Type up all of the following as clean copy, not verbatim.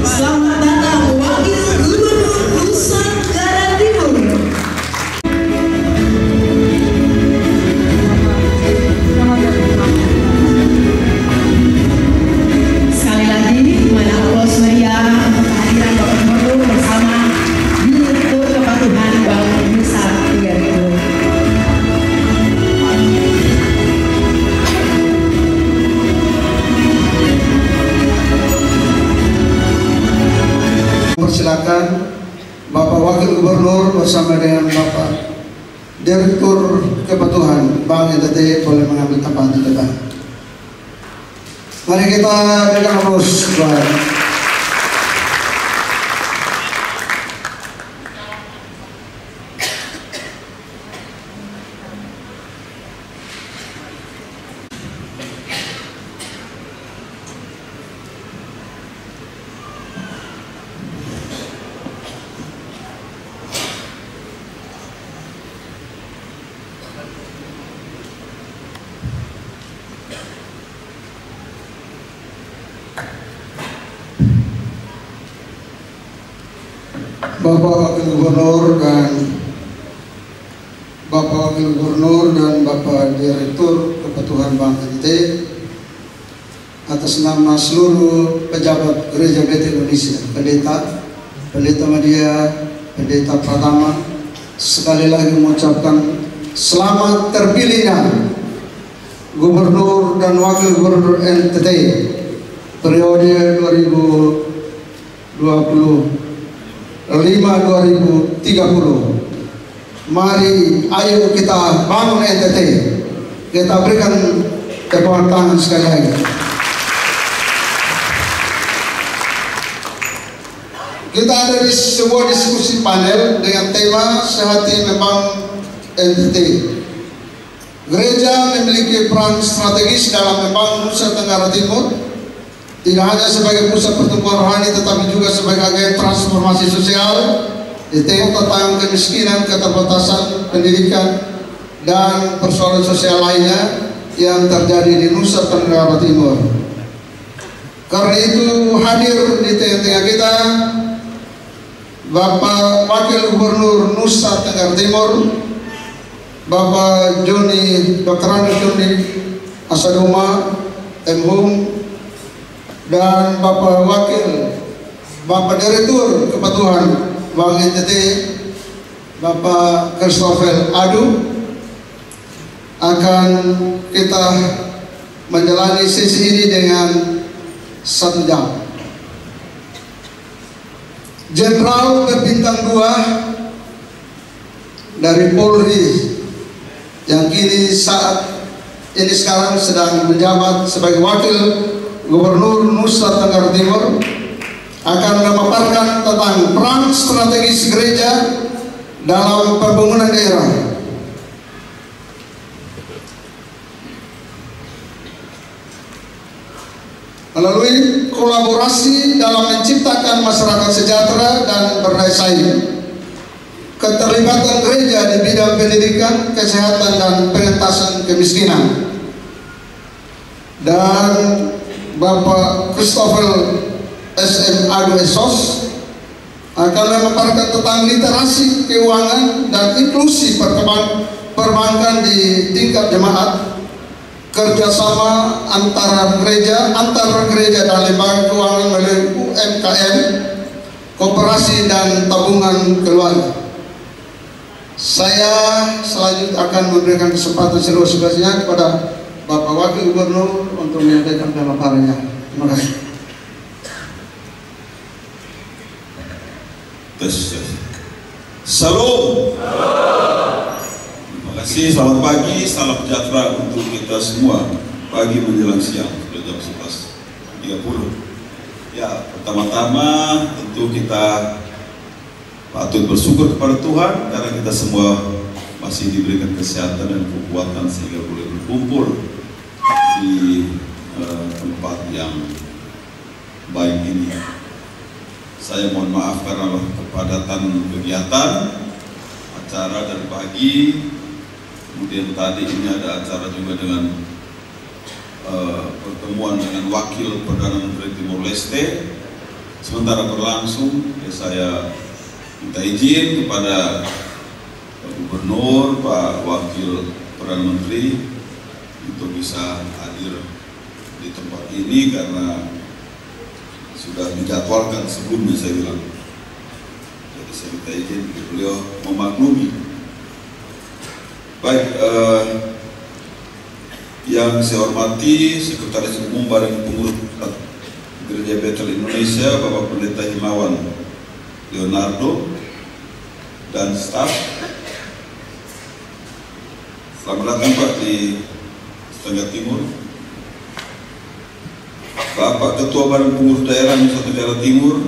Selamat datang Wakil Gubernur Nusa Tenggara Timur. Sekali lagi, mana aplaus meriah untuk kehadiran Bapak Gubernur bersama Direktur Kepatuhan Bank Nusa Tenggara Timur. Persilakan Bapak Wakil Gubernur bersama dengan Bapak Direktur Kepatuhan Bank NTT boleh mengambil tempat di depan. Mari kita berikan aplaus. Bapak Wakil Gubernur dan Bapak Direktur Kepatuhan Bank NTT, atas nama seluruh pejabat Gereja BT Indonesia, Pendeta Media, Pendeta Pratama, sekali lagi mengucapkan selamat terpilihnya Gubernur dan Wakil Gubernur NTT periode 2025-2030. Mari ayo kita bangun NTT. Kita berikan tepuk tangan sekali lagi. Kita ada di sebuah diskusi panel dengan tema Sehati Membangun NTT. Gereja memiliki peran strategis dalam membangun Nusa Tenggara Timur, tidak hanya sebagai pusat pertumbuhan rohani, tetapi juga sebagai agen transformasi sosial di tentang kemiskinan, keterbatasan pendidikan, dan persoalan sosial lainnya yang terjadi di Nusa Tenggara Timur. Karena itu hadir di tengah-tengah kita Bapak Wakil Gubernur Nusa Tenggara Timur, Bapak Dr. Joni Asadoma M.Hum, dan Bapak Direktur Kepatuhan Bank NTT, Bapak Christopher Adu, akan kita menjalani sesi ini dengan 1 jam. Jenderal berbintang 2 dari Polri yang saat ini sekarang sedang menjabat sebagai Wakil Gubernur Nusa Tenggara Timur akan memaparkan tentang peran strategis gereja dalam pembangunan daerah. Melalui kolaborasi dalam menciptakan masyarakat sejahtera dan berdaya saing, keterlibatan gereja di bidang pendidikan, kesehatan, dan pengentasan kemiskinan, dan Bapak Christopher SM Adu Esos akan memaparkan tentang literasi keuangan dan inklusi perbankan di tingkat jemaat, kerjasama antar gereja dan lembaga keuangan melalui UMKM, koperasi dan tabungan keluarga. Saya selanjutnya akan memberikan kesempatan seluas-luasnya kepada Bapak Wakil Gubernur untuk menyampaikan pemaparannya. Terima kasih. Salam. Terima kasih. Selamat pagi, salam sejahtera untuk kita semua. Pagi menjelang siang, sudah jam 11.30. Ya, pertama-tama tentu kita patut bersyukur kepada Tuhan karena kita semua masih diberikan kesehatan dan kekuatan sehingga boleh berkumpul di tempat yang baik ini. Saya mohon maaf karena kepadatan kegiatan, acara dari pagi, kemudian tadi ini ada acara juga dengan pertemuan dengan Wakil Perdana Menteri Timor Leste. Sementara berlangsung, ya saya minta izin kepada Pak Gubernur, Pak Wakil Perdana Menteri untuk bisa hadir di tempat ini karena sudah dijadwalkan sebelumnya, saya bilang. Jadi saya minta izin, beliau memaklumi. Baik, yang saya hormati Sekretaris Umum Badan Pengurus Gereja Bethel Indonesia, Bapak Pendeta Himawan Leonardo dan staf. Selamat datang Pak di Setengah Timur. Bapak Ketua Badan Pengurus Daerah Nusa Tenggara Timur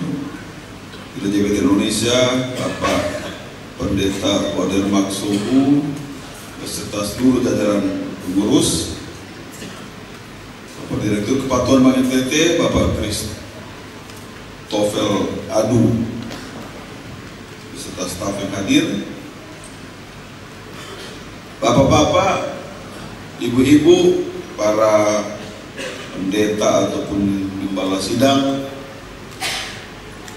Gereja Bethel Indonesia, Bapak Pendeta Wader Maksobu beserta seluruh jajaran pengurus, Bapak Direktur Kepatuhan Bank NTT, Bapak Christopher Adu beserta staf yang hadir, Bapak-bapak, ibu-ibu, para pendeta ataupun gembala sidang,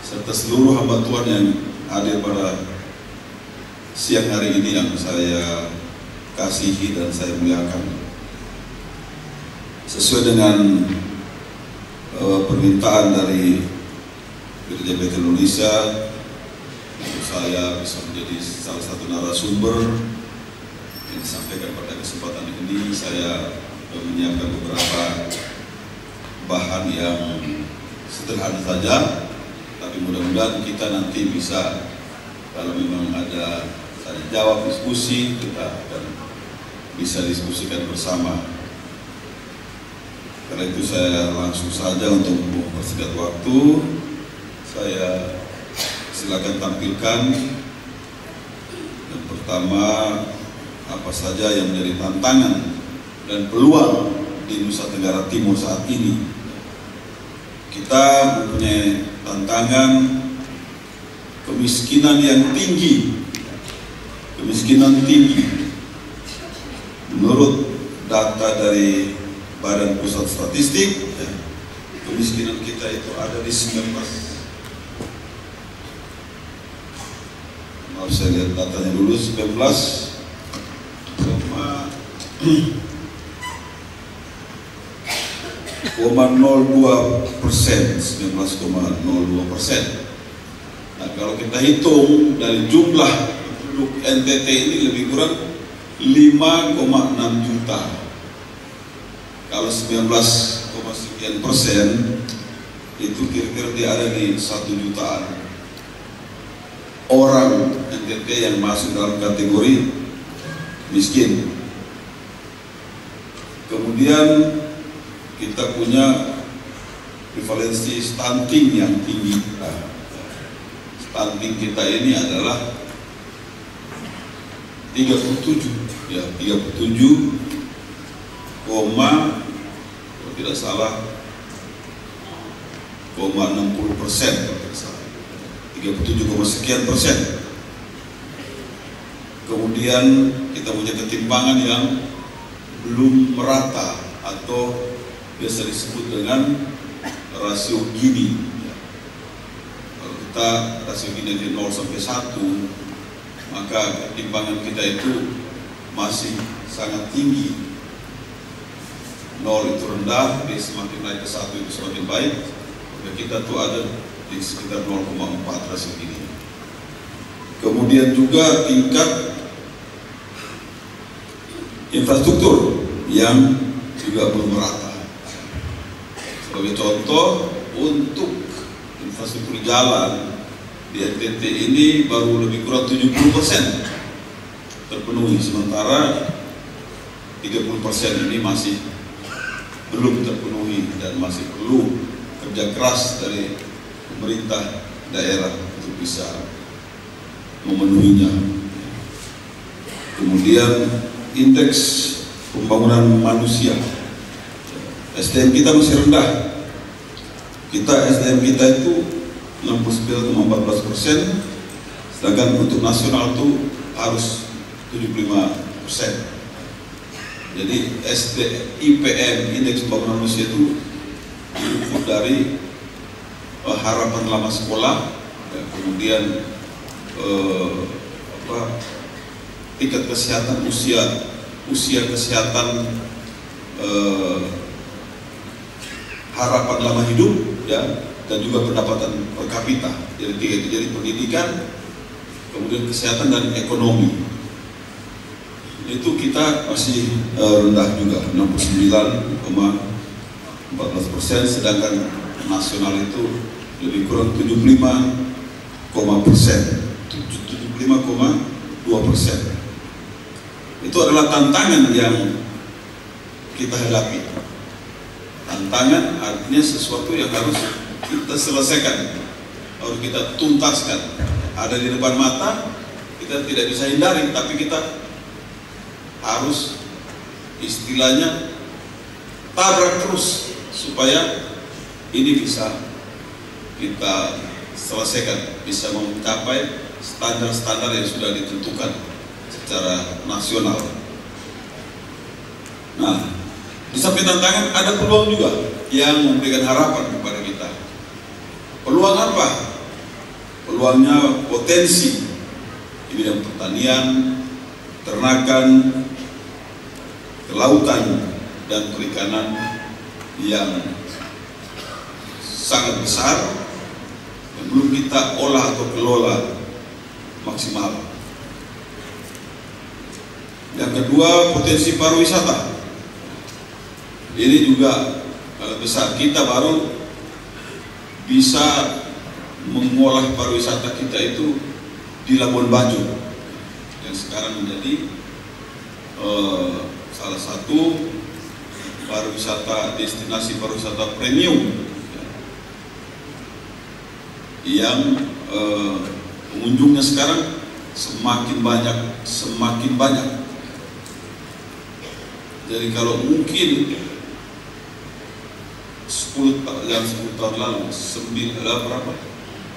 serta seluruh hamba Tuhan yang hadir pada siang hari ini yang saya kasihi dan saya muliakan. Sesuai dengan permintaan dari Gereja Bethel Indonesia, untuk saya bisa menjadi salah satu narasumber yang disampaikan pada kesempatan ini. Saya menyiapkan beberapa bahan yang sederhana saja, tapi mudah-mudahan kita nanti bisa, kalau memang ada tanya jawab diskusi, kita akan bisa diskusikan bersama. Karena itu saya langsung saja untuk mempersingkat waktu, saya silakan tampilkan yang pertama apa saja yang menjadi tantangan dan peluang di Nusa Tenggara Timur saat ini. Kita mempunyai tantangan kemiskinan yang tinggi. Kemiskinan tinggi. Menurut data dari Badan Pusat Statistik, kemiskinan kita itu ada di 19. Maaf, saya lihat datanya dulu, 19,02%. Nah, kalau kita hitung dari jumlah penduduk NTT ini lebih kurang 5,6 juta. Kalau 19,sekian% itu kira-kira dia ada di 1 jutaan orang NTT yang masuk dalam kategori miskin. Kemudian kita punya prevalensi stunting yang tinggi. Nah, stunting kita ini adalah 37, ya 37, kalau tidak salah 60%, 37,sekian%. Kemudian kita punya ketimpangan yang belum merata atau biasa disebut dengan rasio Gini. Kalau kita rasio Gini dari 0 sampai 1, maka ketimpangan kita itu masih sangat tinggi. 0 itu rendah, dia semakin naik ke 1 itu semakin baik. Maka kita tuh ada di sekitar 0,4 rasio Gini. Kemudian juga tingkat infrastruktur yang juga belum merata. Sebagai contoh, untuk infrastruktur jalan di NTT ini baru lebih kurang 70% terpenuhi, sementara 30% ini masih belum terpenuhi dan masih perlu kerja keras dari pemerintah daerah untuk bisa memenuhinya. Kemudian indeks pembangunan manusia, SDM kita masih rendah. SDM kita itu 69,14%, sedangkan untuk nasional itu harus 75%. Jadi IPM, Indeks Pembangunan Manusia itu diukur dari harapan lama sekolah, ya, kemudian tingkat kesehatan usia kesehatan harapan lama hidup, ya, dan juga pendapatan per kapita. Jadi tiga itu, jadi pendidikan, kemudian kesehatan dan ekonomi. Itu kita masih rendah juga, 69,14%, sedangkan nasional itu lebih kurang 75,2%. Itu adalah tantangan yang kita hadapi. Tantangan artinya sesuatu yang harus kita selesaikan, harus kita tuntaskan. Ada di depan mata, kita tidak bisa hindari, tapi kita harus istilahnya tabrak terus supaya ini bisa kita selesaikan, bisa mencapai standar-standar yang sudah ditentukan secara nasional. Nah, di samping tantangan ada peluang juga yang memberikan harapan kepada kita. Peluang apa? Peluangnya potensi di bidang pertanian, ternakan, kelautan, dan perikanan yang sangat besar yang belum kita olah atau kelola maksimal. Yang kedua, potensi pariwisata. Ini juga sangat besar. Kita baru bisa mengolah pariwisata kita itu di Labuan Bajo yang sekarang menjadi salah satu destinasi pariwisata premium yang pengunjungnya sekarang semakin banyak. Jadi kalau mungkin 10 tahun lalu,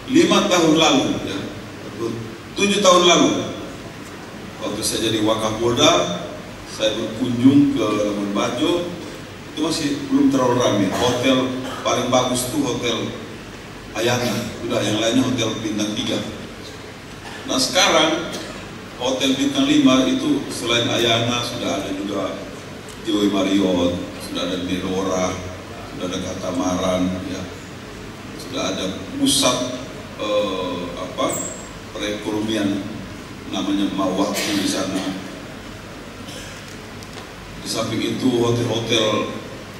5 tahun lalu, ya, 7 tahun lalu, waktu saya jadi Wakapolda, saya berkunjung ke Labuan Bajo, itu masih belum terlalu ramai. Hotel paling bagus itu Hotel Ayana, udah yang lainnya hotel bintang 3. Nah sekarang hotel bintang 5 itu selain Ayana sudah ada juga Joy Marriott, sudah ada Melora, sudah ada Katamaran, ya, sudah ada pusat perekonomian namanya Mawaki di sana. Di samping itu hotel-hotel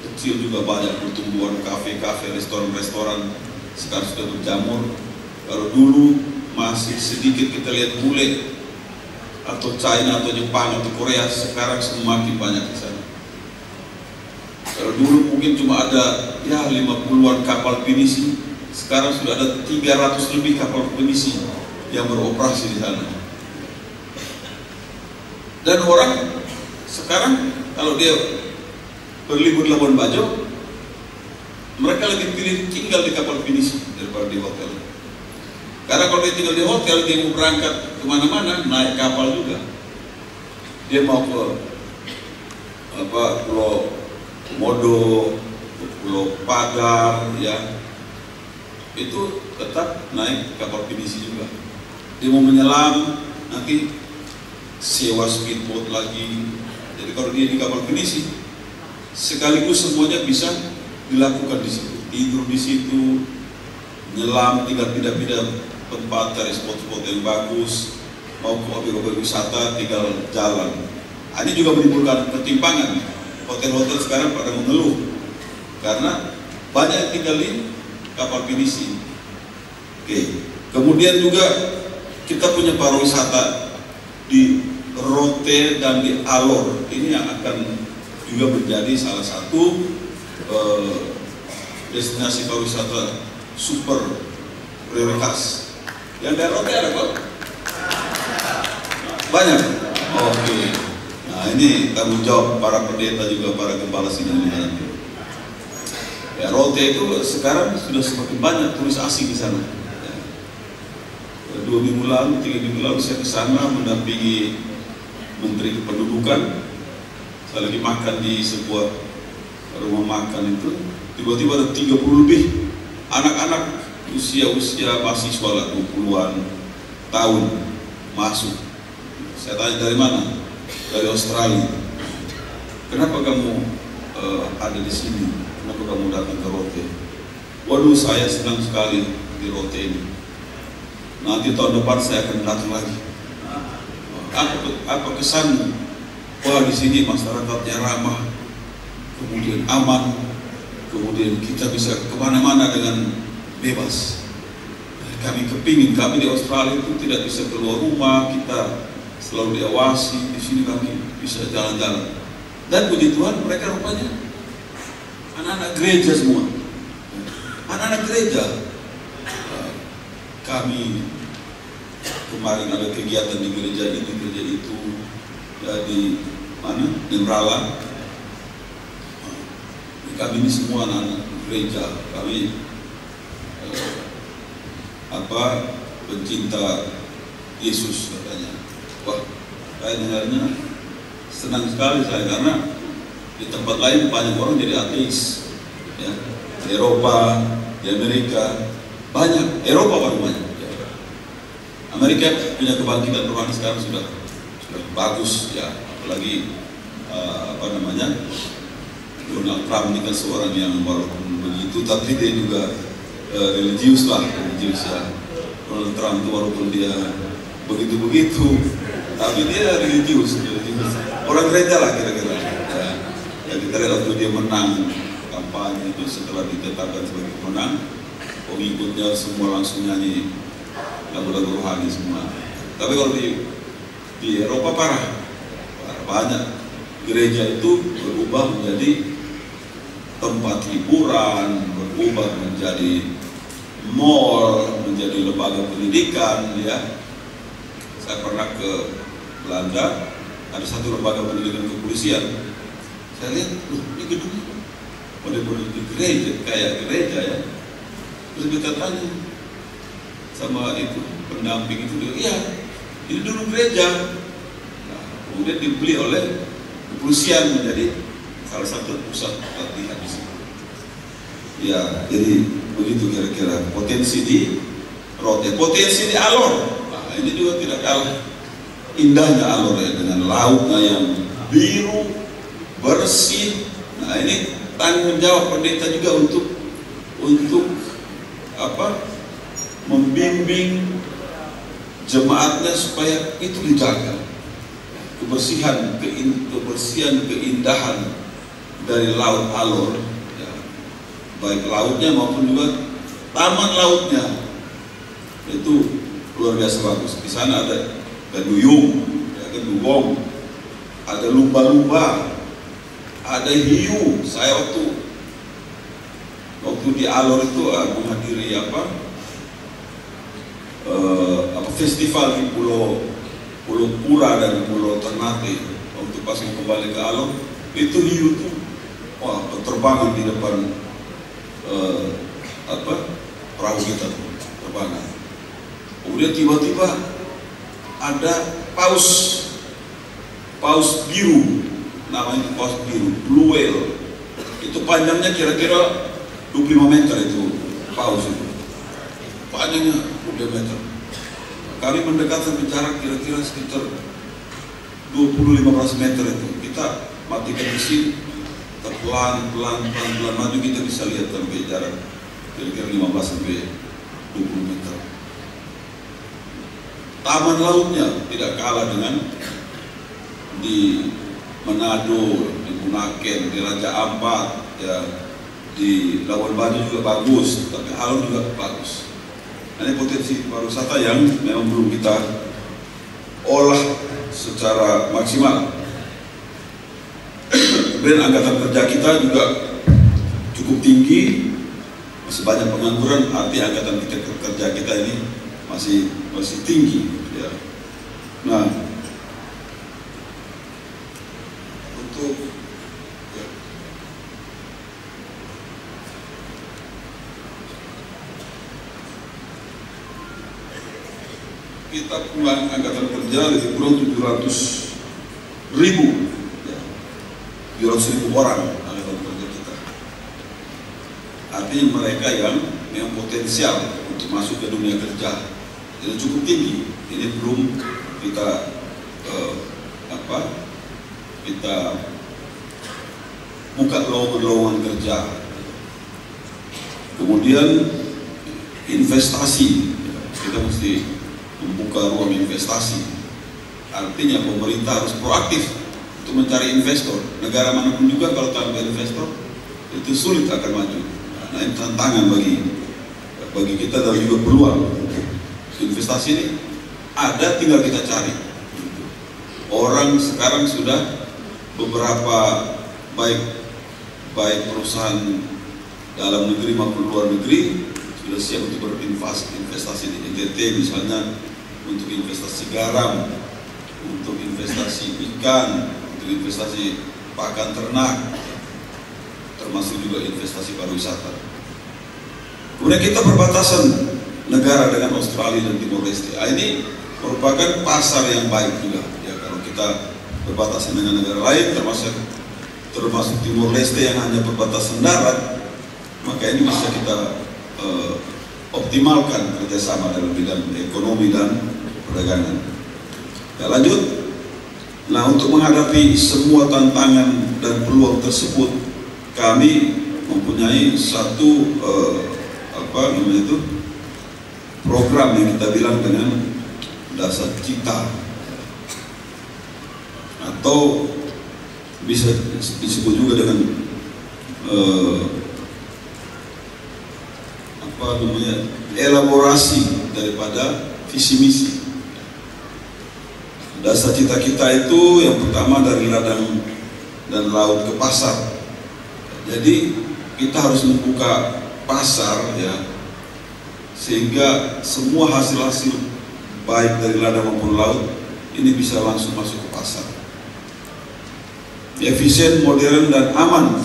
kecil juga banyak pertumbuhan, kafe-kafe, restoran-restoran sekarang sudah berjamur. Kalau dulu masih sedikit kita lihat bule atau China atau Jepang atau Korea, sekarang semakin banyak di sana. Kalau dulu mungkin cuma ada ya 50-an kapal pinisi, sekarang sudah ada 300 lebih kapal pinisi yang beroperasi di sana. Dan orang sekarang kalau dia berlibur di Labuan Bajo, mereka lebih pilih tinggal di kapal pinisi daripada di hotel. Karena kalau dia tinggal di hotel, dia mau berangkat kemana-mana naik kapal juga. Dia mau ke Pulau Komodo, Pulau Pagar, ya, itu tetap naik kapal pinisi juga. Dia mau menyelam, nanti sewa speedboat lagi. Jadi kalau dia di kapal pinisi, sekaligus semuanya bisa dilakukan di situ. Tidur di situ, nyelam, tinggal pindah-pindah tempat, cari spot-spot yang bagus, mau ke objek-objek wisata, tinggal jalan. Ini juga menimbulkan ketimpangan. Hotel-hotel sekarang pada mengeluh karena banyak yang tinggal di kapal pinisi. Oke. Kemudian juga kita punya pariwisata di Rote dan di Alor. Ini yang akan juga menjadi salah satu destinasi pariwisata super prioritas. Yang dari Rote ada kok? Banyak. Oke. Nah ini tanggung jawab para pendeta juga, para gembala sidang ya, Rote itu sekarang sudah semakin banyak turis asing di sana. Ya. 2 minggu lalu, 3 minggu lalu saya ke sana mendampingi Menteri Kependudukan. Saya lagi makan di sebuah rumah makan itu, tiba-tiba ada 30 lebih anak-anak usia mahasiswa lah, 20-an tahun masuk. Saya tanya dari mana? Dari Australia. Kenapa kamu ada di sini? Kenapa kamu datang ke Rote? Waduh, saya senang sekali di Rote ini. Nanti tahun depan saya akan datang lagi. Apa kesanmu? Wah, di sini masyarakatnya ramah, kemudian aman, kemudian kita bisa kemana-mana dengan bebas. Kami kepingin, kami di Australia itu tidak bisa keluar rumah, kita selalu diawasi. Di sini kami bisa jalan-jalan. Dan puji Tuhan, mereka rupanya anak-anak gereja semua. Anak-anak gereja. Kami kemarin ada kegiatan di gereja ini, gereja itu, ya, di mana? Nemrala. Kami ini semua anak-anak gereja. Kami pencinta Yesus katanya. Wah, saya dengarnya senang sekali saya, karena di tempat lain banyak orang jadi ateis. Ya, di Eropa, di Amerika banyak. Eropa baru banyak. Ya. Amerika punya kebangkitan rohani sekarang sudah bagus ya, apalagi Donald Trump ini kan seorang yang walaupun begitu tapi dia juga religius ya. Donald Trump itu walaupun dia begitu tapi dia religius. Orang gereja lah kira-kira ya, kita lihat waktu dia menang kampanye itu, setelah ditetapkan sebagai pemenang, pengikutnya semua langsung nyanyi lagu-lagu rohani semua. Tapi kalau di Eropa parah banyak. Gereja itu berubah menjadi tempat hiburan, berubah menjadi mall, menjadi lembaga pendidikan. Ya, saya pernah ke Belanda, ada satu lembaga pendidikan kepolisian. Saya lihat, ini gedungnya model-model di gereja, kayak gereja ya. Terus kita tanya sama itu pendamping itu, dia, iya, ini dulu gereja. Nah, kemudian dibeli oleh kepolisian menjadi salah satu pusat latihan di sini. Ya, jadi begitu kira-kira potensi di Rote, potensi di Alor. Nah, ini juga tidak kalah indahnya Alor ya, dengan lautnya yang biru bersih. Nah, ini tanggung jawab pendeta juga untuk membimbing jemaatnya supaya itu dijaga. Kebersihan, keindahan dari laut Alor, ya, baik lautnya maupun juga taman lautnya itu luar biasa bagus. Di sana ada duyung, ada dugong, ada lumba-lumba, ada hiu. Saya waktu di Alor itu menghadiri festival di Pulau Pura dan Pulau Ternate. Waktu pas mau kembali ke Alor, itu hiu tuh, wah, terbangan di depan perahu kita tuh, terbangan. Kemudian tiba-tiba ada paus biru, namanya paus biru, blue whale. Itu panjangnya kira-kira 25 meter itu paus itu, panjangnya 25 meter. Kami mendekat sampai jarak kira-kira sekitar 20-15 meter itu. Kita matikan mesin, pelan maju, kita bisa lihat sampai jarak kira-kira 15 sampai 20 meter. Taman lautnya tidak kalah dengan di Manado, di Bunaken, di Raja Ampat, ya, di Labuan Bajo juga bagus, tapi Alor juga bagus. Ini potensi pariwisata yang memang belum kita olah secara maksimal. Kemudian angkatan kerja kita juga cukup tinggi, masih banyak pengangguran, artinya angkatan kerja kita ini masih tinggi. Ya. Nah, untuk kita pulang angkatan kerja lebih kurang 700.000 ya, 700.000 orang angkatan kerja kita. Artinya mereka yang potensial untuk masuk ke dunia kerja jadi cukup tinggi. Ini belum kita kita buka lowongan kerja. Kemudian investasi, kita mesti membuka ruang investasi. Artinya pemerintah harus proaktif untuk mencari investor. Negara manapun juga kalau tanpa investor itu sulit akan maju. Nah, ini tantangan bagi kita dan juga peluang. Investasi ini ada, tinggal kita cari. Orang sekarang sudah beberapa baik perusahaan dalam negeri maupun luar negeri sudah siap untuk berinvestasi di NTT, misalnya untuk investasi garam, untuk investasi ikan, untuk investasi pakan ternak, termasuk juga investasi pariwisata. Kemudian kita perbatasan negara dengan Australia dan Timor Leste. Ini merupakan pasar yang baik juga. Ya, kalau kita berbatasan dengan negara lain, termasuk Timor Leste yang hanya perbatasan darat, maka ini bisa kita optimalkan kerjasama dalam bidang ekonomi dan perdagangan. Ya, lanjut. Nah, untuk menghadapi semua tantangan dan peluang tersebut, kami mempunyai satu program yang kita bilang dengan dasar cita, atau bisa disebut juga dengan elaborasi daripada visi misi. Dasar cita kita itu yang pertama dari ladang dan laut ke pasar. Jadi kita harus membuka pasar, ya, sehingga semua hasil-hasil baik dari ladang maupun laut ini bisa langsung masuk ke pasar. Efisien, modern, dan aman.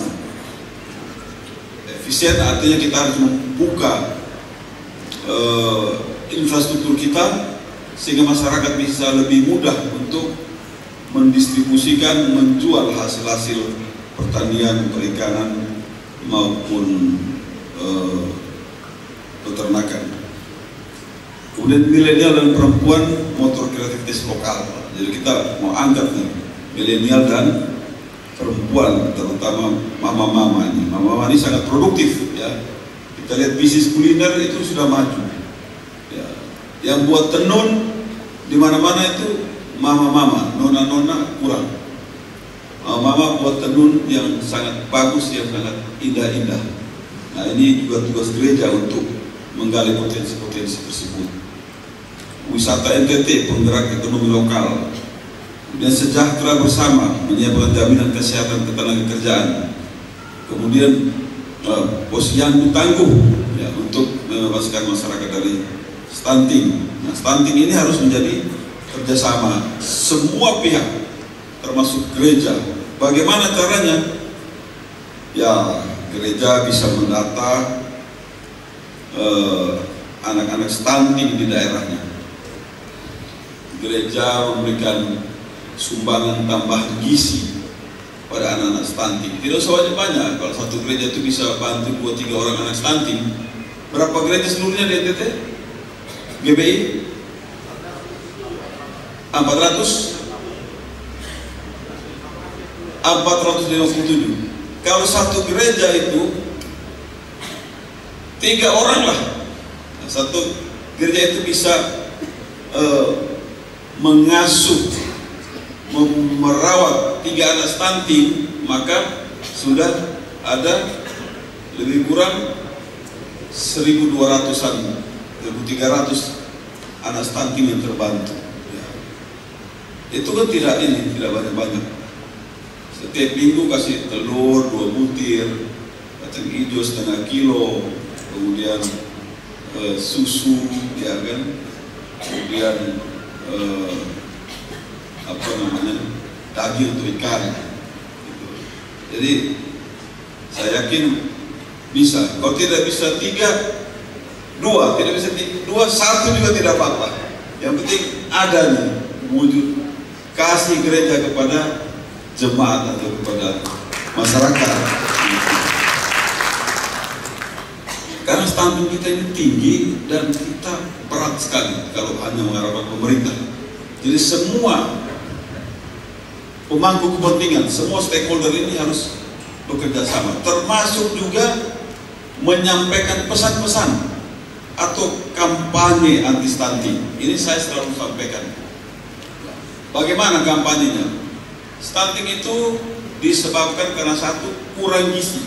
Efisien artinya kita harus membuka infrastruktur kita sehingga masyarakat bisa lebih mudah untuk mendistribusikan, menjual hasil-hasil pertanian, perikanan maupun peternakan. Kemudian milenial dan perempuan, motor kreativitas lokal. Jadi kita mau angkat nih milenial dan perempuan, terutama mama-mama ini. Mama-mama ini sangat produktif, ya. Kita lihat bisnis kuliner itu sudah maju. Ya. Yang buat tenun di mana-mana itu mama-mama, nona-nona kurang. Mama buat tenun yang sangat bagus, yang sangat indah-indah. Nah, ini juga tugas gereja untuk menggali potensi-potensi tersebut. Wisata NTT, penggerak ekonomi lokal. Dan sejahtera bersama, menyiapkan jaminan kesehatan ketenagakerjaan. Kemudian posyandu tangguh, ya, untuk membebaskan masyarakat dari stunting. Nah, stunting ini harus menjadi kerjasama semua pihak, termasuk gereja. Bagaimana caranya? Ya, gereja bisa mendata anak-anak stunting di daerahnya. Gereja memberikan sumbangan tambah gizi pada anak-anak stunting. Tidak usah banyak. Kalau satu gereja itu bisa bantu 2-3 orang anak stunting. Berapa gereja seluruhnya di NTT? GBI? 457. Kalau satu gereja itu 3 orang lah. Nah, satu gereja itu bisa mengasuh, merawat 3 anak stunting, maka sudah ada lebih kurang 1.200-an, 1.300 anak stunting yang terbantu. Ya. Itu kan tidak banyak-banyak. Setiap minggu kasih telur 2 butir, kacang hijau setengah kilo, kemudian susu, ya kan, kemudian daging untuk ikan. Gitu. Jadi saya yakin bisa. Kalau tidak bisa 3, 2, tidak bisa 2, 1 juga tidak apa-apa. Yang penting ada nih wujud kasih gereja kepada jemaat atau kepada masyarakat. Karena stunting kita ini tinggi dan kita berat sekali kalau hanya mengharapkan pemerintah. Jadi semua pemangku kepentingan, semua stakeholder ini harus bekerja sama, termasuk juga menyampaikan pesan-pesan atau kampanye anti stunting. Ini saya selalu sampaikan. Bagaimana kampanyenya? Stunting itu disebabkan karena satu, kurang gizi.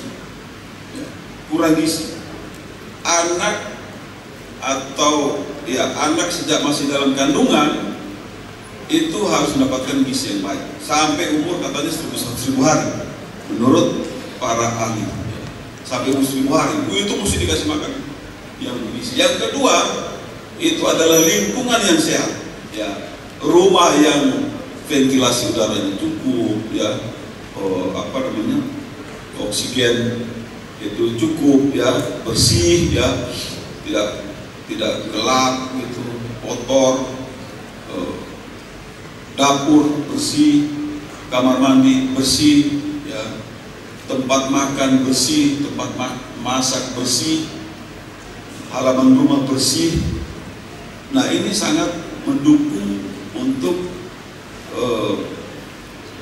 Kurang gizi. Anak atau anak sejak masih dalam kandungan itu harus mendapatkan gizi yang baik sampai umur katanya 1.000 hari menurut para ahli. Sampai umur 1.000 hari itu mesti dikasih makan yang bergizi. Yang kedua itu adalah lingkungan yang sehat, rumah yang ventilasi udaranya cukup, oksigen itu cukup, bersih, tidak gelap gitu, kotor, dapur bersih, kamar mandi bersih, tempat makan bersih, tempat masak bersih, halaman rumah bersih. Nah, ini sangat mendukung untuk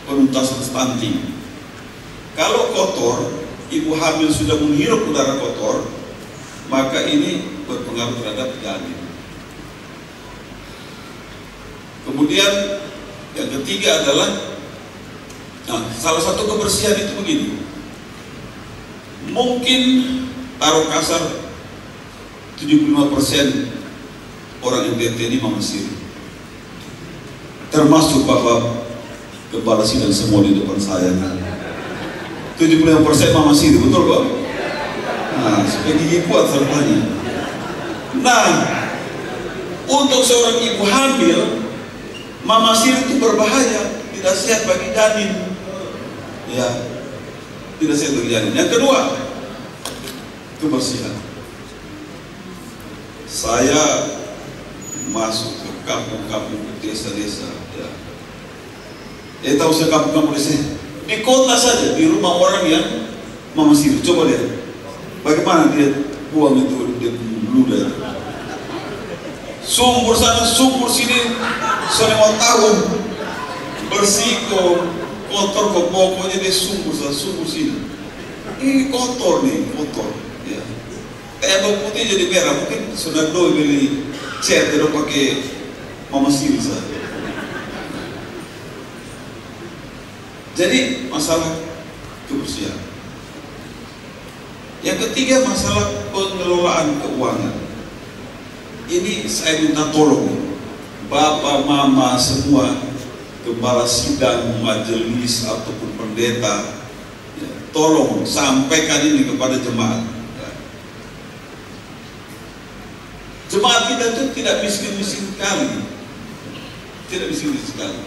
penuntasan stunting. Kalau kotor, ibu hamil sudah menghirup udara kotor, maka ini berpengaruh terhadap janin. Kemudian yang ketiga adalah salah satu kebersihan itu begini. Mungkin taruh kasar 75% orang NTT ini mamasir, termasuk Bapak Kepala Sidang semua di depan saya. 75% mamasir, betul Pak? Nah, supaya gigi kuat sertanya. Nah, untuk seorang ibu hamil, mamasir itu berbahaya, tidak sehat bagi janin. Tidak sehat bagi janin. Yang kedua, kebersihan. Saya masuk ke kampung-kampung, desa-desa. Tahu saya kampung-kampung desa di kota saja, di rumah orang yang mamasir. Coba lihat bagaimana dia buang itu, dia ludah. Sumur sana, sumur sini, selama tahun bersih kok, kotor kok, pokoknya dia sumur sana, sumur sini. Ini kotor nih, kotor. Tembok putih jadi merah, mungkin sudah doi beli cat, tidak pakai mamasir saja. Jadi masalah kebersihan. Yang ketiga masalah pengelolaan keuangan. Ini saya minta tolong Bapak, Mama semua, Kepala Sidang, majelis ataupun pendeta, tolong sampaikan ini kepada jemaat. Jemaat kita itu tidak miskin-miskin sekali, tidak miskin-miskin sekali.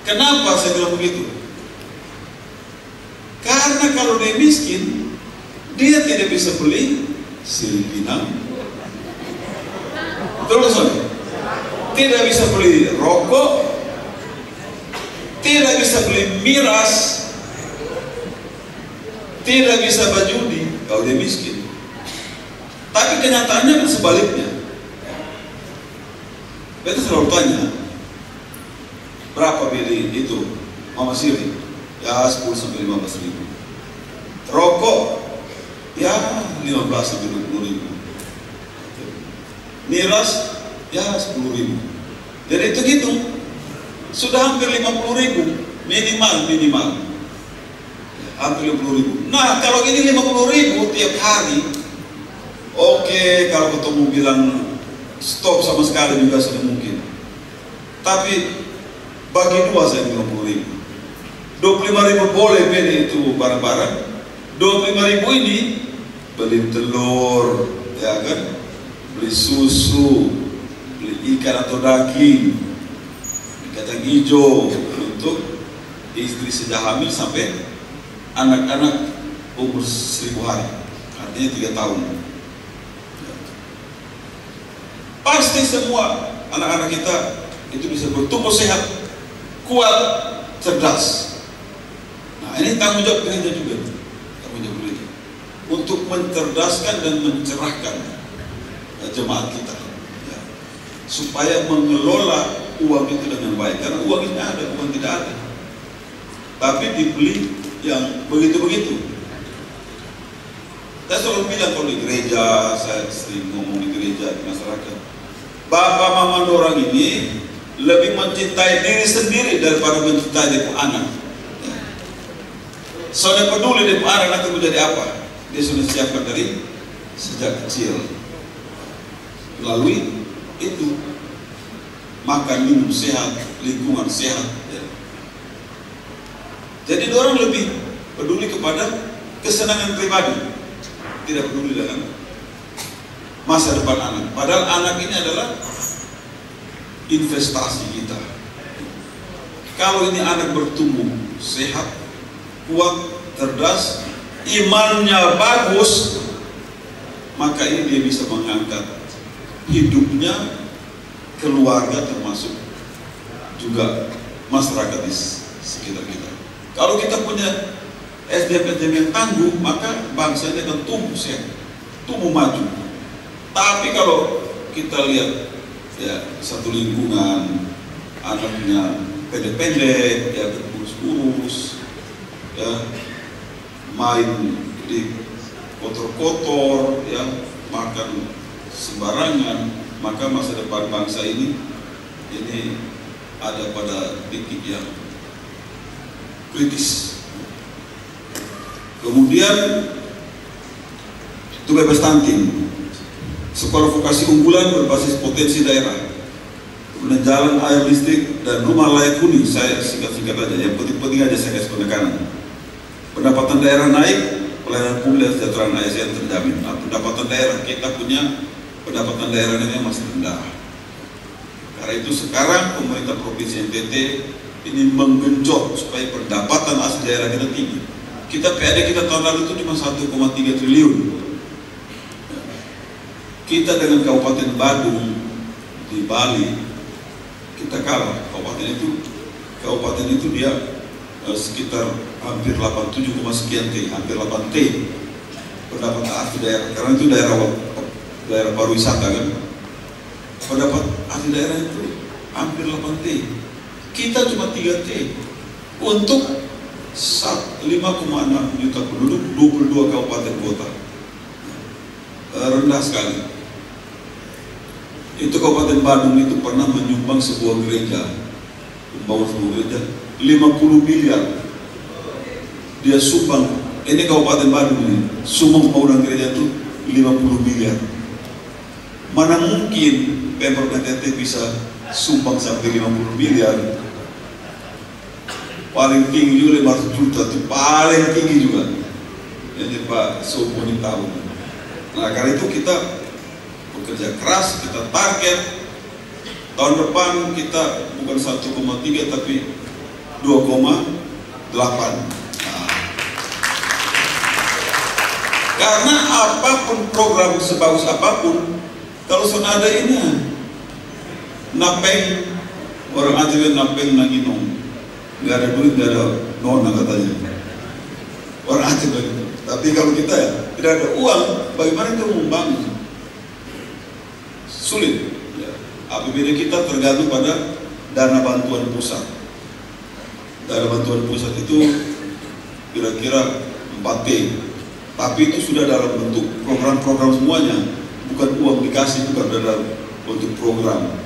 Kenapa saya bilang begitu? Karena kalau dia miskin, dia tidak bisa beli silpinang, terus tidak bisa beli rokok, tidak bisa beli miras, tidak bisa berjudi kalau dia miskin. Tapi kenyataannya kan sebaliknya. Kita selalu tanya, berapa beli itu mamasir? Ya 10 sampai 15 ribu. Rokok ya 15 sampai 20 ribu. Miras ya 10 ribu. Jadi itu gitu, sudah hampir 50 ribu minimal. Hampir 50 ribu. Nah, kalau ini 50 ribu tiap hari, oke, kalau ketemu bilang stop sama sekali juga sudah mungkin. Tapi bagi dua saya 50 ribu. 25 ribu boleh beli itu barang-barang. 25 ribu ini beli telur, ya kan? Beli susu, beli ikan atau daging, beli kacang hijau untuk istri sejak hamil sampai anak-anak umur 1000 hari, artinya 3 tahun. Pasti semua anak-anak kita itu bisa bertumbuh sehat, kuat, cerdas. Nah, ini tanggung jawab gereja juga, tanggung jawab gereja untuk mencerdaskan dan mencerahkan jemaat kita, ya, supaya mengelola uang itu dengan baik. Karena uang ini ada, uang tidak ada, tapi dibeli yang begitu-begitu. Saya selalu bilang kalau di gereja, saya sering ngomong di gereja, di masyarakat, bapak mama orang ini lebih mencintai diri sendiri daripada mencintai dia anak. Soalnya peduli dia anak nanti menjadi apa, dia sudah siapkan dari sejak kecil. Melalui itu makan minum sehat, lingkungan sehat. Jadi orang lebih peduli kepada kesenangan pribadi, tidak peduli dengan masa depan anak. Padahal anak ini adalah investasi kita. Kalau ini anak bertumbuh sehat, kuat, cerdas, imannya bagus, maka ini dia bisa mengangkat hidupnya, keluarga, termasuk juga masyarakat di sekitar kita. Kalau kita punya SDM yang tangguh, maka bangsa ini akan tumbuh sehat, tumbuh maju. Tapi kalau kita lihat ya satu lingkungan anaknya pendek-pendek, ya kurus-kurus, ya main di kotor-kotor, ya makan sembarangan, maka masa depan bangsa ini ada pada titik yang kritis. Kemudian itu bebas stunting, sekolah vokasi unggulan berbasis potensi daerah, kemudian jalan, air, listrik, dan rumah layak huni. Saya singkat-singkat aja, yang penting-penting aja saya kasih penekanan. Pendapatan daerah naik, pelayanan publik dan kesejahteraan ASN terjamin. Nah, pendapatan daerah, kita punya pendapatan daerah ini masih rendah. Karena itu sekarang pemerintah Provinsi NTT ini menggenjot supaya pendapatan asli daerah kita tinggi. Kita PAD kita tahun lalu itu cuma 1,3 triliun. Kita dengan Kabupaten Badung di Bali, kita kalah. Kabupaten itu dia sekitar hampir 87, sekian T, hampir 8 T pendapatan asli daerah. Karena itu daerah pariwisata kan. Pendapat asli daerah itu hampir 8 T. Kita cuma 3 T untuk 5,6 juta penduduk, 22 kabupaten kota. Rendah sekali. Itu Kabupaten Badung itu pernah menyumbang sebuah gereja, membangun sebuah gereja 50 miliar. Dia sumbang, ini Kabupaten Badung ini, sumbang pembangunan gereja itu 50 miliar. Mana mungkin Pemprov NTT bisa sumbang sampai 50 miliar? Paling tinggi juga 500 juta, itu paling tinggi juga. Jadi Pak Soboni tahu. Nah, karena itu kita bekerja keras, kita target tahun depan kita bukan 1,3 tapi 2,8. Nah, karena apapun program sebagus apapun, kalau sudah ada ini napeng, orang Aceh napeng nanginong, nggak ada duit, nggak ada nona katanya orang Aceh begitu. Tapi kalau kita ya tidak ada uang, bagaimana kita membangun? Sulit ya. APBD kita tergantung pada dana bantuan pusat. Dana bantuan pusat itu kira-kira 4T, tapi itu sudah dalam bentuk program-program semuanya, bukan uang dikasih, bukan dalam bentuk program.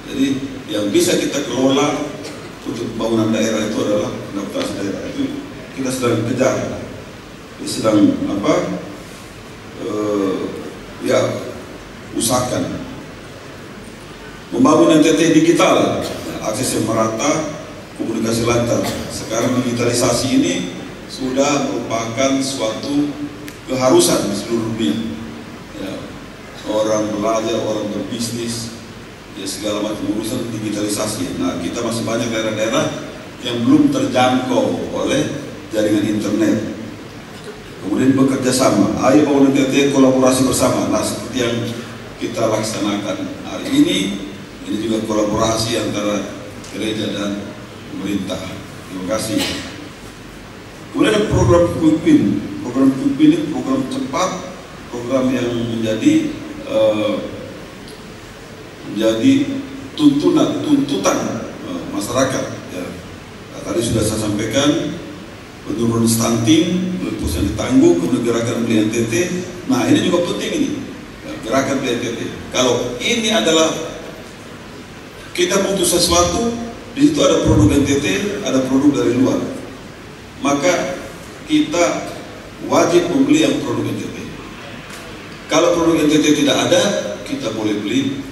Jadi yang bisa kita kelola untuk pembangunan daerah itu adalah pendapatan daerah. Itu kita sedang kejar, sedang usahakan membangun NTT digital, akses yang merata, komunikasi lancar. Sekarang digitalisasi ini sudah merupakan suatu keharusan di seluruh dunia. Ya, orang belajar, orang berbisnis, ya segala macam urusan digitalisasi. Nah, kita masih banyak daerah-daerah yang belum terjangkau oleh jaringan internet. Kemudian bekerja sama, ayo NTT kolaborasi bersama. Nah, seperti yang kita laksanakan hari ini, Ini juga kolaborasi antara gereja dan pemerintah. Terima kasih. Kemudian ada program Quick Win. Program Quick Win ini program cepat, program yang menjadi tuntutan masyarakat. Ya. Nah, tadi sudah saya sampaikan penurunan stunting, lupus yang ditangguh, kemudian gerakan beli NTT. Nah ini juga penting ini, ya, gerakan beli NTT. Kalau ini adalah kita butuh sesuatu, di situ ada produk NTT, ada produk dari luar, maka kita wajib membeli yang produk NTT. Kalau produk NTT tidak ada, kita boleh beli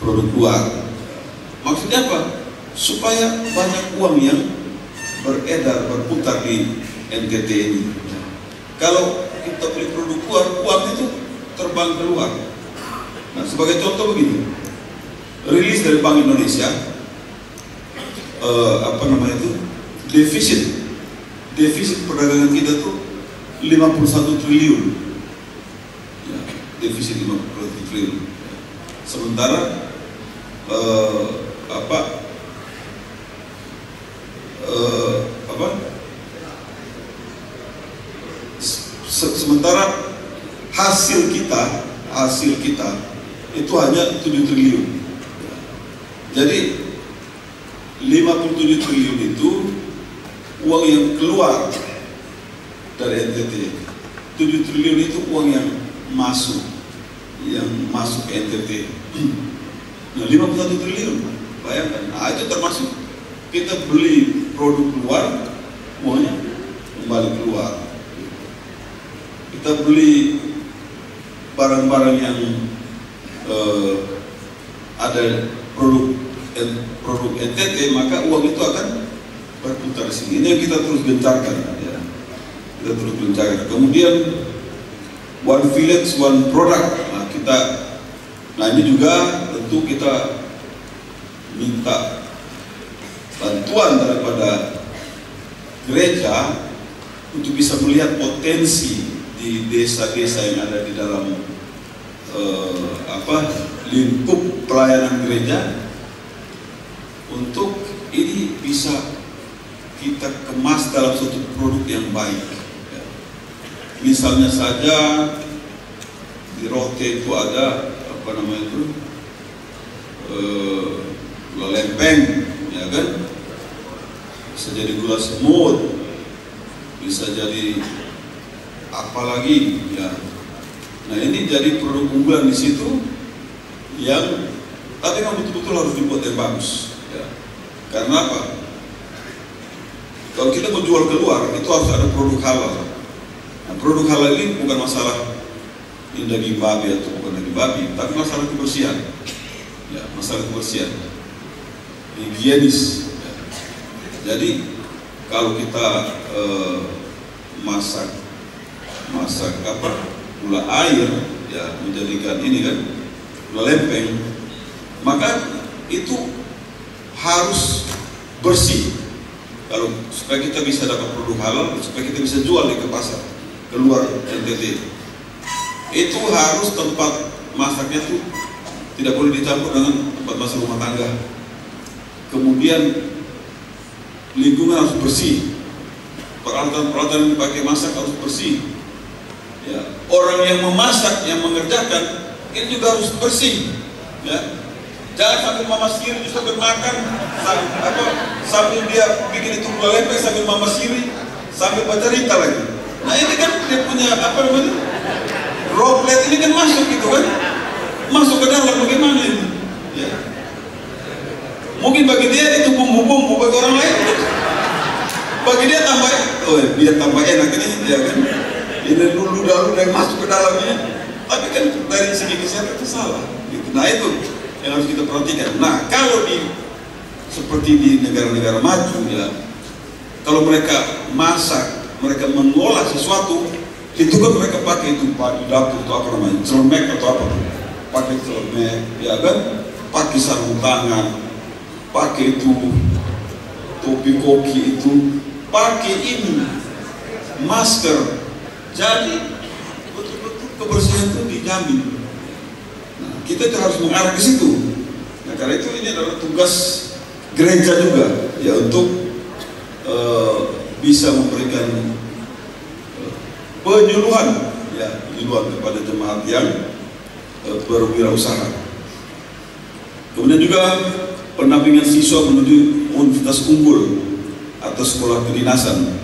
produk luar. Maksudnya apa? Supaya banyak uang yang beredar, berputar di NTT ini. Kalau kita beli produk luar, uang itu terbang keluar. Nah, sebagai contoh begini, rilis dari Bank Indonesia, defisit perdagangan kita tuh 51 triliun. Ya, defisit 51 triliun. Sementara sementara hasil kita itu hanya 7 triliun. Jadi 57 triliun itu uang yang keluar dari NTT. 7 triliun itu uang yang masuk ke NTT. Nah, 51 triliun, bayangkan. Nah, itu termasuk kita beli produk luar, uangnya kembali keluar. Kita beli barang-barang yang ada produk NTT, maka uang itu akan berputar di sini. Ini yang kita terus gencarkan, ya. Kita terus gencarkan. Kemudian One Village, One Product. Nah ini juga tentu kita minta bantuan daripada gereja untuk bisa melihat potensi di desa-desa yang ada di dalam lingkup pelayanan gereja, untuk ini bisa kita kemas dalam suatu produk yang baik. Misalnya saja di Rote itu ada gula lempeng, ya kan? Bisa jadi gula semut, bisa jadi apa lagi, ya. Nah ini jadi produk unggulan di situ yang tapi memang betul-betul harus dibuat yang bagus, ya. Karena apa? Kalau kita mau jual keluar itu harus ada produk halal. Nah, produk halal ini bukan masalah ini daging babi atau bukan daging babi, tapi masalah kebersihan, ya, masalah kebersihan, higienis. Ya. Jadi kalau kita masak gula air, ya, menjadikan ini kan gula lempeng, maka itu harus bersih. Kalau supaya kita bisa dapat produk halal, supaya kita bisa jual di ke pasar keluar NTT, itu harus tempat masaknya tuh tidak boleh dicampur dengan tempat masak rumah tangga. Kemudian lingkungan harus bersih, peralatan-peralatan yang dipakai masak harus bersih, ya. Orang yang memasak, yang mengerjakan ini juga harus bersih, ya. Jangan sambil mama siri sambil makan, sambil dia bikin itu gula lempeng sambil mama siri sambil baca cerita lagi. Nah ini kan dia punya droplet ini kan masuk gitu kan, masuk ke dalam, bagaimana ini? Ya. Mungkin bagi dia itu bumbu-bumbu, bagi orang lain bagi dia tambah, biar tambah enak ini, ya kan? Ini dulu yang masuk ke dalamnya, tapi kan dari segi kesehatan itu salah. Gitu. Nah itu yang harus kita perhatikan. Nah kalau seperti di negara-negara maju, ya, kalau mereka masak, mereka mengolah sesuatu, itu kan mereka pakai itu di dapur itu apa namanya, celemek atau apa, pakai celemek, ya kan, pakai sarung tangan, pakai itu topi koki itu, pakai ini masker, jadi betul-betul kebersihan itu dijamin. Nah, kita harus mengarah ke situ. Nah, karena itu ini adalah tugas gereja juga, ya, untuk bisa memberikan penyuluhan, ya, penyuluhan kepada jemaat yang berwirausaha. Kemudian juga pendampingan siswa menuju universitas unggul atau sekolah kedinasan.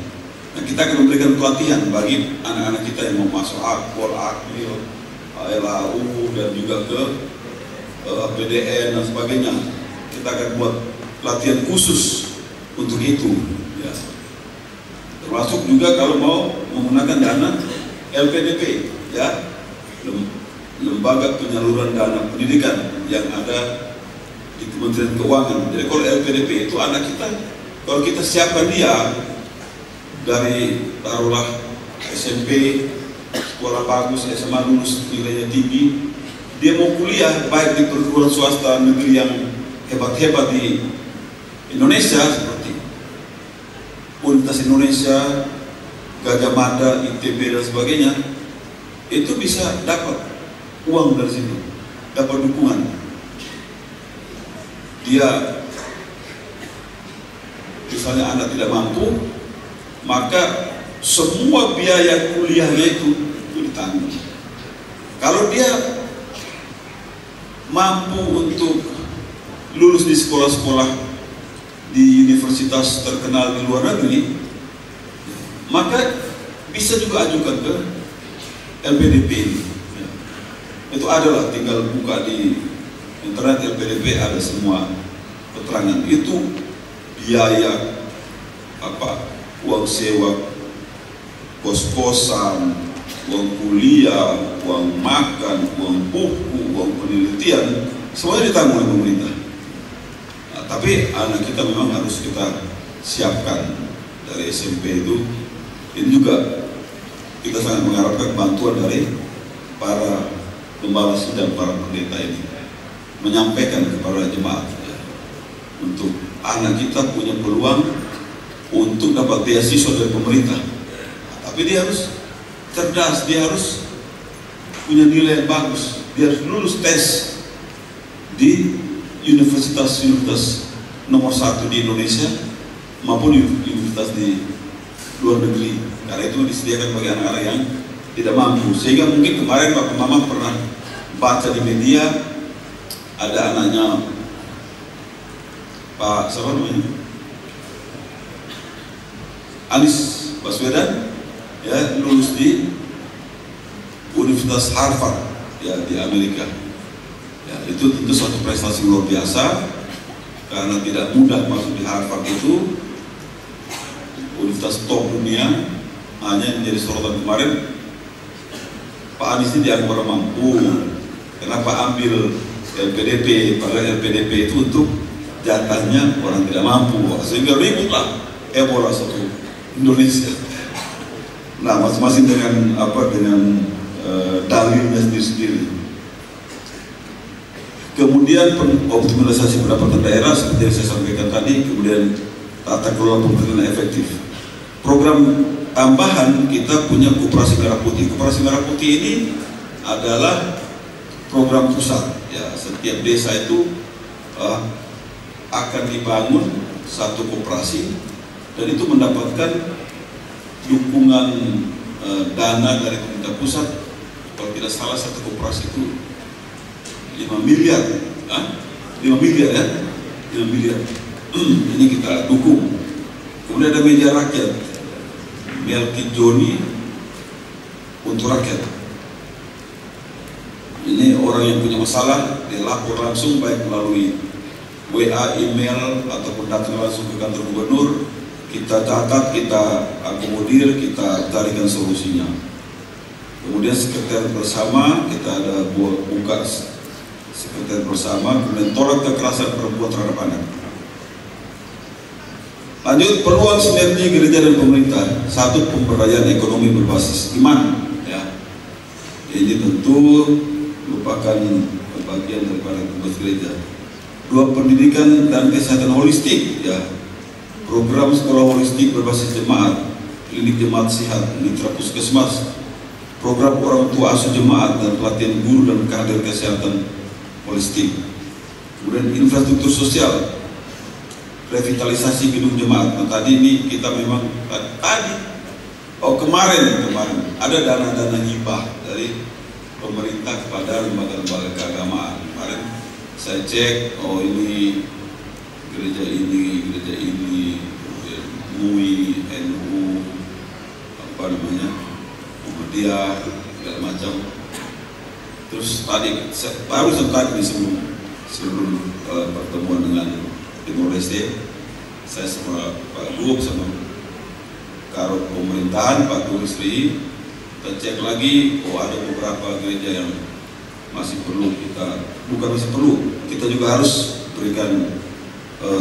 Nah, kita akan memberikan pelatihan bagi anak-anak kita yang mau masuk Akpol, Akmil, LAU, dan juga ke PDN dan sebagainya. Kita akan buat pelatihan khusus untuk itu, ya. Termasuk juga kalau mau menggunakan dana LPDP, ya, lembaga penyaluran dana pendidikan yang ada di Kementerian Keuangan. Jadi kalau LPDP itu anak kita, kalau kita siapkan dia dari taruhlah SMP, sekolah bagus, SMA lulus nilainya tinggi, dia mau kuliah baik di perguruan swasta negeri yang hebat-hebat di Indonesia seperti Universitas Indonesia, Gajah Mada, ITB dan sebagainya, itu bisa dapat uang dari situ, dapat dukungan. Dia misalnya anak tidak mampu, maka semua biaya kuliahnya itu ditanggung. Kalau dia mampu untuk lulus di sekolah-sekolah di universitas terkenal di luar negeri, maka bisa juga ajukan ke LPDP ini. Itu adalah, tinggal buka di internet LPDP, ada semua keterangan. Itu biaya apa, uang sewa kos-kosan, uang kuliah, uang makan, uang buku, uang penelitian, semuanya ditanggung oleh pemerintah. Nah, tapi anak kita memang harus kita siapkan dari SMP itu. Ini juga kita sangat mengharapkan bantuan dari para pembawa sidang, para pendeta ini, menyampaikan kepada jemaat, ya, untuk anak kita punya peluang untuk dapat beasiswa dari pemerintah. Tapi dia harus cerdas, dia harus punya nilai yang bagus, dia harus lulus tes di universitas nomor 1 di Indonesia maupun universitas di luar negeri, karena itu disediakan bagi anak-anak yang tidak mampu. Sehingga mungkin kemarin Bapak Mama pernah baca di media, ada anaknya Pak siapa namanya, Anies Baswedan, ya, lulus di Universitas Harvard, ya, di Amerika. Ya, itu tentu suatu prestasi luar biasa, karena tidak mudah masuk di Harvard itu, universitas top dunia. Hanya menjadi sorotan kemarin, Pak Anies ini dianggap orang mampu. Kenapa ambil LPDP? Padahal LPDP itu untuk jatahnya orang tidak mampu, sehingga ributlah Ebola satu Indonesia. Nah, masing-masing dengan apa, dengan dalilnya sendiri-sendiri. Kemudian optimalisasi pendapatan daerah seperti yang saya sampaikan tadi, kemudian tata kelola pemerintahan efektif. Program tambahan kita punya Koperasi Merah Putih. Koperasi Merah Putih ini adalah program pusat, ya, setiap desa itu akan dibangun satu koperasi, dan itu mendapatkan dukungan dana dari pemerintah pusat. Kalau tidak salah satu koperasi itu 5 miliar, 5 miliar, ya, 5 miliar. Ini kita dukung. Kemudian ada meja rakyat, Melki Joni untuk rakyat. Ini orang yang punya masalah, dia lapor langsung, baik melalui WA, email, ataupun datang langsung ke kantor gubernur. Kita catat, kita akomodir, kita carikan solusinya. Kemudian sekretariat bersama, kita ada buka sekretariat bersama, kemudian tolak kekerasan perempuan terhadap anak. Lanjut, peluang sinergi gereja dan pemerintah. Satu, pemberdayaan ekonomi berbasis iman, ya. Ini tentu merupakan bagian daripada tugas gereja. 2, pendidikan dan kesehatan holistik, ya. Program sekolah holistik berbasis jemaat, klinik jemaat sehat, mitra puskesmas, program orang tua asuh jemaat, dan pelatihan guru dan kader kesehatan holistik. Kemudian infrastruktur sosial, revitalisasi gedung jemaat. Nah, tadi ini kita memang kemarin ada dana-dana hibah dari pemerintah kepada lembaga-lembaga keagamaan. Kemarin saya cek, oh ini gereja ini, MUI, NU, apa namanya, Muhammadiyah, segala macam. Terus tadi baru tadi sebelum pertemuan dengan Timor Leste, saya sama Pak Gub sama Karot Pemerintahan Pak Turisri, kita cek lagi, oh ada beberapa gereja yang masih perlu kita juga harus berikan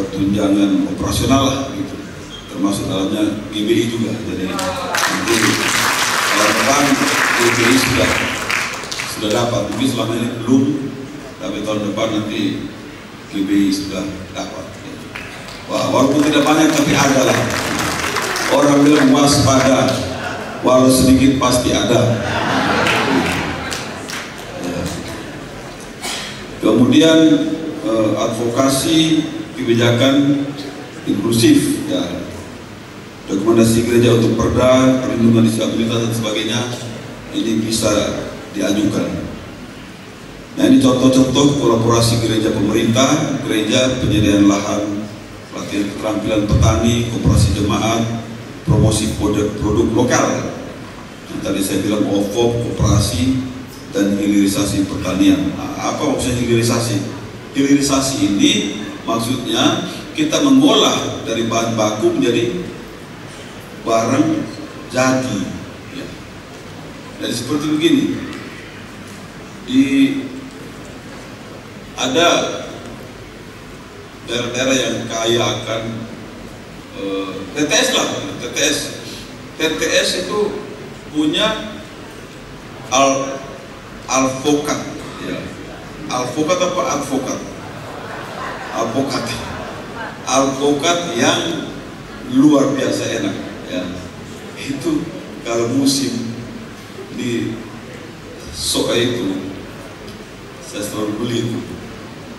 tunjangan operasional lah gitu, termasuk dalamnya GBI juga. Jadi nanti tahun depan GBI sudah dapat, mungkin selama ini belum, tapi tahun depan nanti GBI sudah dapat. Wah, walaupun tidak banyak tapi ada lah. Orang bilang waspada, walau sedikit pasti ada. Kemudian advokasi kebijakan inklusif, ya, rekomendasi gereja untuk perda, perlindungan disabilitas dan sebagainya, ini bisa diajukan. Nah, ini contoh-contoh kolaborasi gereja pemerintah, gereja penyediaan lahan, pelatihan keterampilan petani, koperasi jemaat, promosi produk lokal. Tadi saya bilang OFOP, koperasi, dan hilirisasi pertanian. Nah, apa maksudnya hilirisasi? Hilirisasi ini maksudnya kita mengolah dari bahan baku menjadi barang jadi. Ya. Jadi seperti begini. Ada daerah-daerah yang kaya akan TTS lah, TTS itu punya alvokat, ya. Alvokat apa advokat? Alvokat yang luar biasa enak, ya. Itu kalau musim di Soka itu saya selalu beli itu.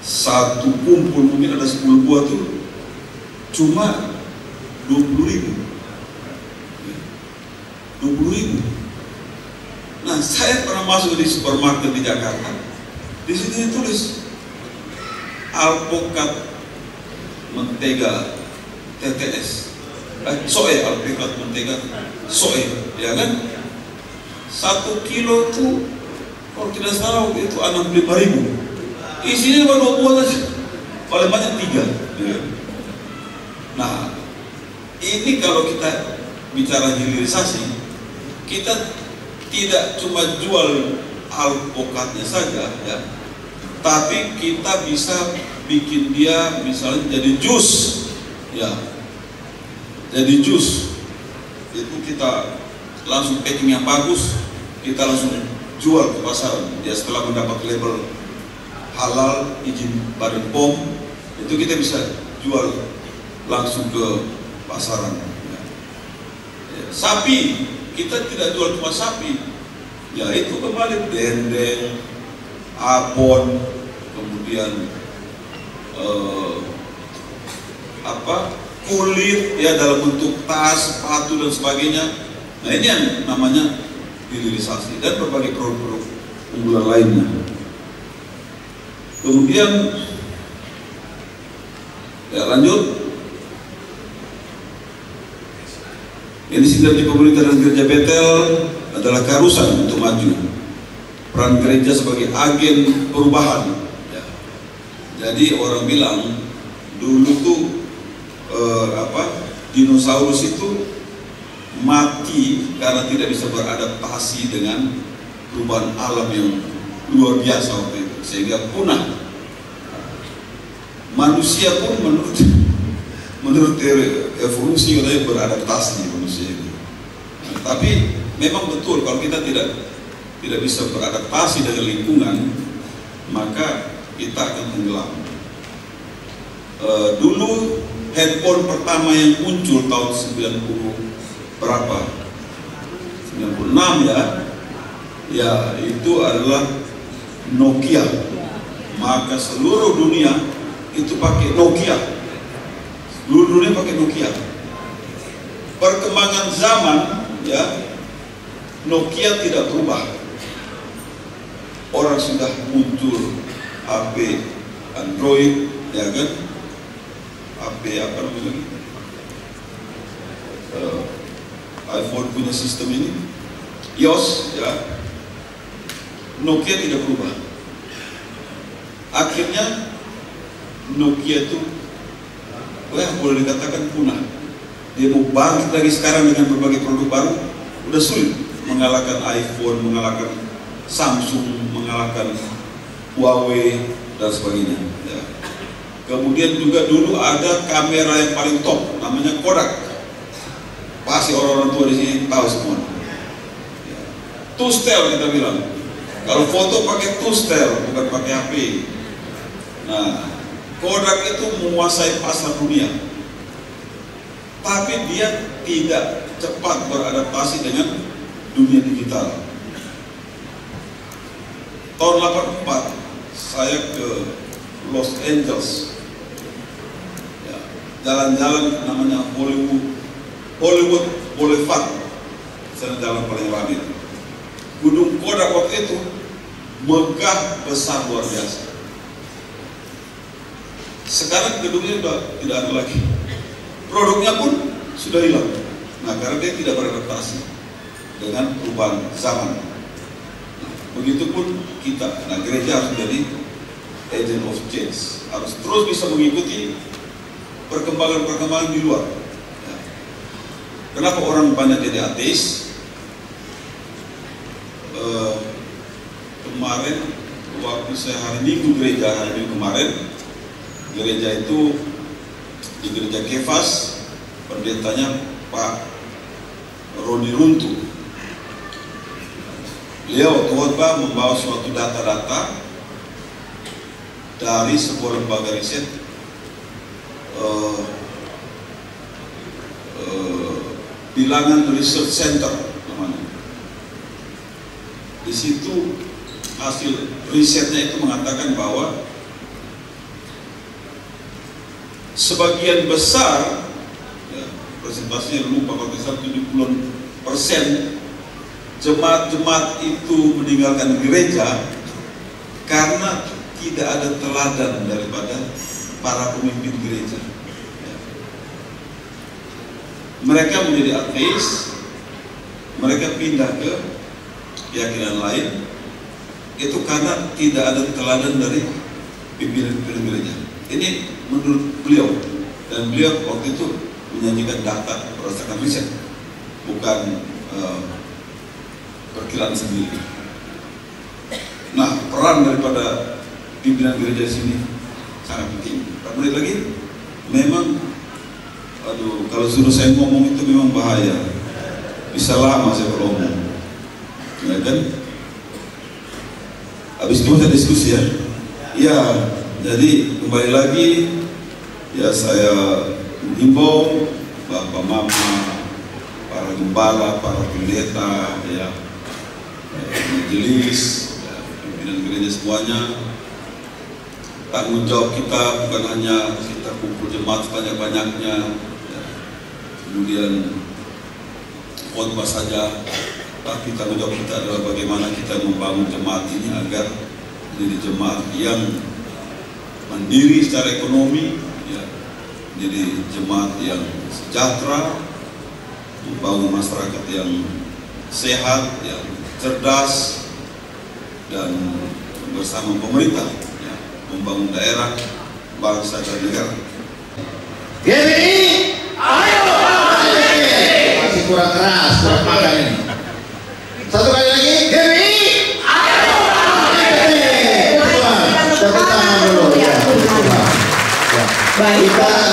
Satu kumpul mungkin ada 10 buah tuh cuma 20.000. 20.000. Nah, saya pernah masuk di supermarket di Jakarta. Di sini ditulis alpukat mentega TTS. Soe, alpukat mentega soe, ya kan? 1 kilo tuh kalau tidak salah itu 65.000. Isinya cuma 2 buah saja, paling banyak 3. Ya. Nah, ini kalau kita bicara hilirisasi, kita tidak cuma jual alpukatnya saja, ya, tapi kita bisa bikin dia misalnya jadi jus, ya, jadi jus. Itu kita langsung packing yang bagus, kita langsung jual ke pasar. Ya, setelah mendapat label halal, izin Badan POM, itu kita bisa jual langsung ke pasaran. Ya. Ya, sapi, kita tidak jual cuma sapi, ya itu kembali dendeng, abon, kemudian kulit, ya, dalam bentuk tas, sepatu dan sebagainya. Nah, ini yang namanya hilirisasi dan berbagai produk-produk unggulan lainnya. Kemudian ya, lanjut. Ini sinergi pemerintah dan gereja Betel adalah keharusan untuk maju. Peran gereja sebagai agen perubahan. Ya. Jadi orang bilang dulu tuh dinosaurus itu mati karena tidak bisa beradaptasi dengan perubahan alam yang luar biasa waktu itu, sehingga punah. Manusia pun menurut teori evolusi katanya beradaptasi manusia ini. Nah, tapi memang betul kalau kita tidak bisa beradaptasi dengan lingkungan, maka kita akan tenggelam. Dulu handphone pertama yang muncul tahun 90 berapa? 96 ya. Ya, itu adalah Nokia. Maka seluruh dunia itu pakai Nokia. Dulu-dulunya pakai Nokia. Perkembangan zaman, ya, Nokia tidak berubah. Orang sudah muncul HP Android, ya kan? HP apa namanya? iPhone punya sistem ini, iOS, ya. Nokia tidak berubah. Akhirnya Nokia itu, boleh dikatakan punah. Dia mau bangkit lagi sekarang dengan berbagai produk baru, udah sulit mengalahkan iPhone, mengalahkan Samsung, mengalahkan Huawei dan sebagainya. Ya. Kemudian juga dulu ada kamera yang paling top, namanya Kodak. Pasti orang-orang tua di sini tahu semua. Ya. Two-style kita bilang. Kalau foto pakai two-style, bukan pakai HP. Nah, Kodak itu menguasai pasar dunia, tapi dia tidak cepat beradaptasi dengan dunia digital. Tahun 84 saya ke Los Angeles, jalan-jalan namanya Hollywood Boulevard, sana jalan paling ramai. Gedung Kodak waktu itu megah besar luar biasa. Sekarang gedungnya sudah tidak ada lagi, produknya pun sudah hilang. Nah, karena dia tidak beradaptasi dengan perubahan zaman. Nah, begitupun kita. Nah, gereja harus menjadi agent of change, harus terus bisa mengikuti perkembangan-perkembangan di luar. Ya. Kenapa orang banyak jadi ateis? Kemarin waktu saya hari Minggu kemarin, gereja itu di gereja Kefas, pendetanya Pak Roni Runtu. Beliau khotbah membawa suatu data-data dari sebuah lembaga riset Bilangan Research Center namanya. Di situ hasil risetnya itu mengatakan bahwa sebagian besar, ya, presentasinya lupa kalau tidak 70% jemaat-jemaat itu meninggalkan gereja karena tidak ada teladan daripada para pemimpin gereja. Ya. Mereka menjadi ateis, mereka pindah ke keyakinan lain, itu karena tidak ada teladan dari pimpinan gereja. Ini menurut beliau, dan beliau waktu itu menyajikan data berdasarkan riset, bukan perkiraan sendiri. Nah, peran daripada pimpinan gereja sini sangat penting. 4 menit lagi, memang, kalau suruh saya ngomong itu memang bahaya, bisa lama saya beromong, ya kan? Habis itu saya diskusi ya. Ya, jadi kembali lagi, ya saya menghimbau Bapak Mama, para gembala, para pendeta, ya, majelis, ya, pimpinan gereja semuanya, tanggung jawab kita bukan hanya kita kumpul jemaat sebanyak-banyaknya, ya, kemudian khotbah saja, tapi tanggung jawab kita adalah bagaimana kita membangun jemaat ini agar menjadi jemaat yang mandiri secara ekonomi, ya, menjadi jemaat yang sejahtera, membangun masyarakat yang sehat, yang cerdas, dan bersama pemerintah, ya, membangun daerah, bangsa dan negara. GBI, ayo! Masih kurang keras, kurang makan ini. Satu kali lagi, GBI, ayo! Tepuk tangan dulu. Ya. Baik.